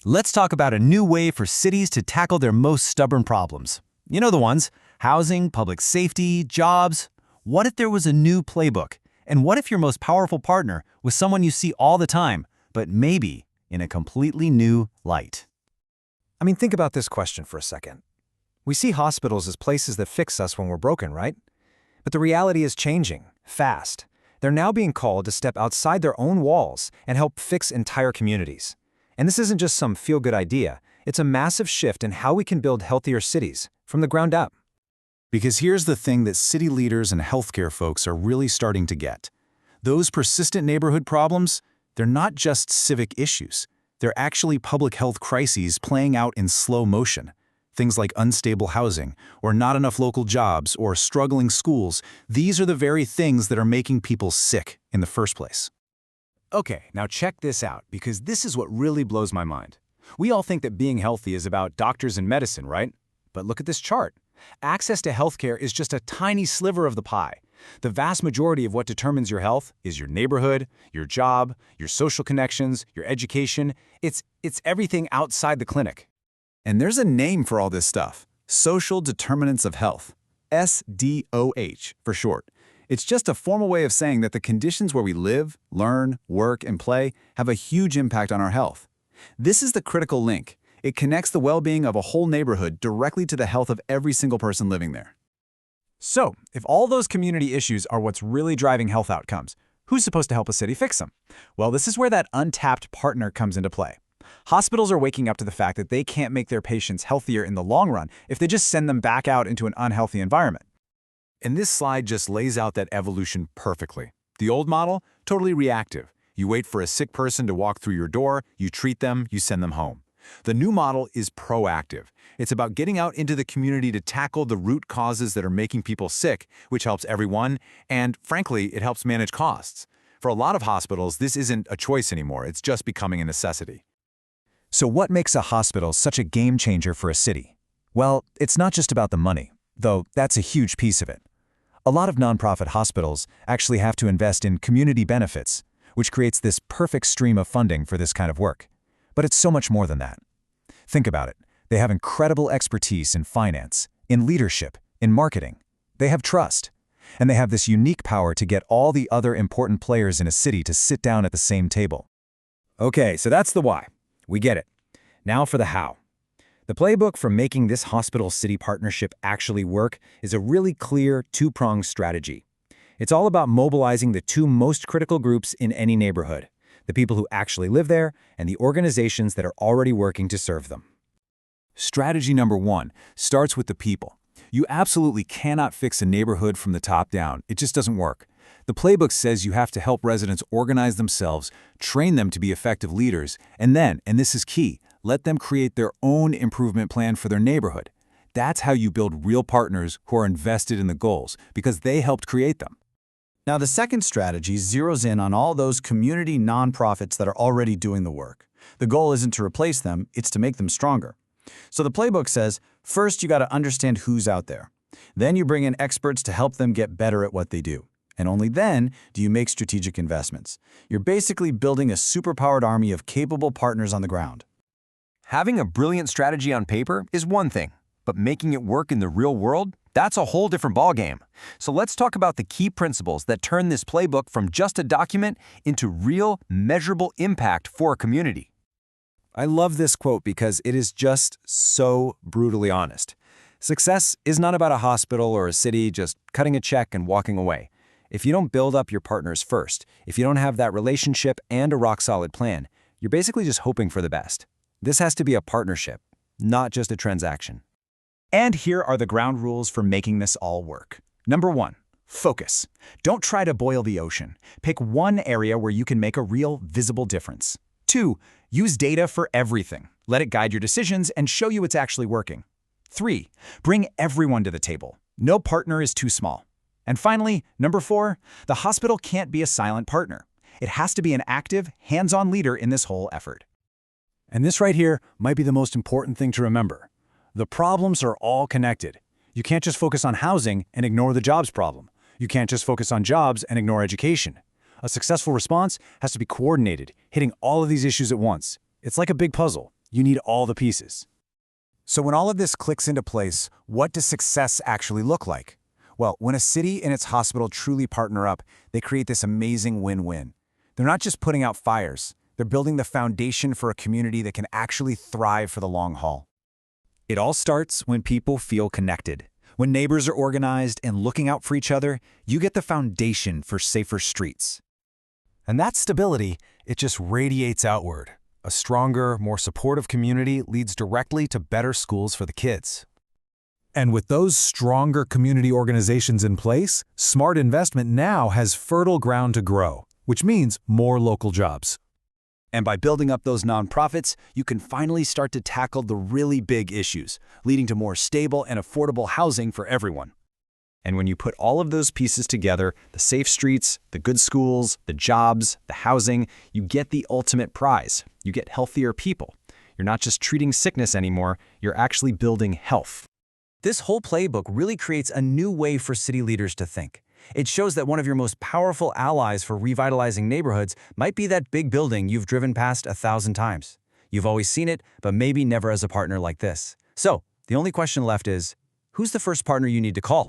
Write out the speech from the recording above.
Let's talk about a new way for cities to tackle their most stubborn problems. You know the ones: housing, public safety, jobs. What if there was a new playbook? And what if your most powerful partner was someone you see all the time, but maybe in a completely new light? I mean, think about this question for a second. We see hospitals as places that fix us when we're broken, right? But the reality is changing, fast. They're now being called to step outside their own walls and help fix entire communities. And this isn't just some feel-good idea. It's a massive shift in how we can build healthier cities from the ground up. Because here's the thing that city leaders and healthcare folks are really starting to get. Those persistent neighborhood problems, they're not just civic issues. They're actually public health crises playing out in slow motion. Things like unstable housing, or not enough local jobs, or struggling schools, these are the very things that are making people sick in the first place. Okay, now check this out, because this is what really blows my mind. We all think that being healthy is about doctors and medicine, right? But look at this chart. Access to healthcare is just a tiny sliver of the pie. The vast majority of what determines your health is your neighborhood, your job, your social connections, your education. It's everything outside the clinic. And there's a name for all this stuff: social determinants of health. SDOH for short. It's just a formal way of saying that the conditions where we live, learn, work, and play have a huge impact on our health. This is the critical link. It connects the well-being of a whole neighborhood directly to the health of every single person living there. So, if all those community issues are what's really driving health outcomes, who's supposed to help a city fix them? Well, this is where that untapped partner comes into play. Hospitals are waking up to the fact that they can't make their patients healthier in the long run if they just send them back out into an unhealthy environment. And this slide just lays out that evolution perfectly. The old model, totally reactive. You wait for a sick person to walk through your door, you treat them, you send them home. The new model is proactive. It's about getting out into the community to tackle the root causes that are making people sick, which helps everyone, and frankly, it helps manage costs. For a lot of hospitals, this isn't a choice anymore, it's just becoming a necessity. So what makes a hospital such a game changer for a city? Well, it's not just about the money, though that's a huge piece of it. A lot of nonprofit hospitals actually have to invest in community benefits, which creates this perfect stream of funding for this kind of work. But it's so much more than that. Think about it. They have incredible expertise in finance, in leadership, in marketing. They have trust. And they have this unique power to get all the other important players in a city to sit down at the same table. Okay, so that's the why. We get it. Now for the how. The playbook for making this hospital-city partnership actually work is a really clear two-pronged strategy. It's all about mobilizing the two most critical groups in any neighborhood: the people who actually live there and the organizations that are already working to serve them. Strategy number 1 starts with the people. You absolutely cannot fix a neighborhood from the top down. It just doesn't work. The playbook says you have to help residents organize themselves, train them to be effective leaders, and then, and this is key, let them create their own improvement plan for their neighborhood. That's how you build real partners who are invested in the goals, because they helped create them. Now, the second strategy zeroes in on all those community nonprofits that are already doing the work. The goal isn't to replace them, it's to make them stronger. So the playbook says, first you got to understand who's out there. Then you bring in experts to help them get better at what they do. And only then do you make strategic investments. You're basically building a superpowered army of capable partners on the ground. Having a brilliant strategy on paper is one thing, but making it work in the real world, that's a whole different ballgame. So let's talk about the key principles that turn this playbook from just a document into real, measurable impact for a community. I love this quote because it is just so brutally honest. Success is not about a hospital or a city just cutting a check and walking away. If you don't build up your partners first, if you don't have that relationship and a rock-solid plan, you're basically just hoping for the best. This has to be a partnership, not just a transaction. And here are the ground rules for making this all work. Number 1, focus. Don't try to boil the ocean. Pick one area where you can make a real, visible difference. 2, use data for everything. Let it guide your decisions and show you it's actually working. 3, bring everyone to the table. No partner is too small. And finally, number 4, the hospital can't be a silent partner. It has to be an active, hands-on leader in this whole effort. And this right here might be the most important thing to remember. The problems are all connected. You can't just focus on housing and ignore the jobs problem. You can't just focus on jobs and ignore education. A successful response has to be coordinated, hitting all of these issues at once. It's like a big puzzle. You need all the pieces. So when all of this clicks into place, what does success actually look like? Well, when a city and its hospital truly partner up, they create this amazing win-win. They're not just putting out fires, they're building the foundation for a community that can actually thrive for the long haul. It all starts when people feel connected. When neighbors are organized and looking out for each other, you get the foundation for safer streets. And that stability, it just radiates outward. A stronger, more supportive community leads directly to better schools for the kids. And with those stronger community organizations in place, smart investment now has fertile ground to grow, which means more local jobs. And by building up those nonprofits, you can finally start to tackle the really big issues, leading to more stable and affordable housing for everyone. And when you put all of those pieces together, the safe streets, the good schools, the jobs, the housing, you get the ultimate prize. You get healthier people. You're not just treating sickness anymore, you're actually building health. This whole playbook really creates a new way for city leaders to think. It shows that one of your most powerful allies for revitalizing neighborhoods might be that big building you've driven past 1,000 times. You've always seen it, but maybe never as a partner like this. So, the only question left is, who's the first partner you need to call?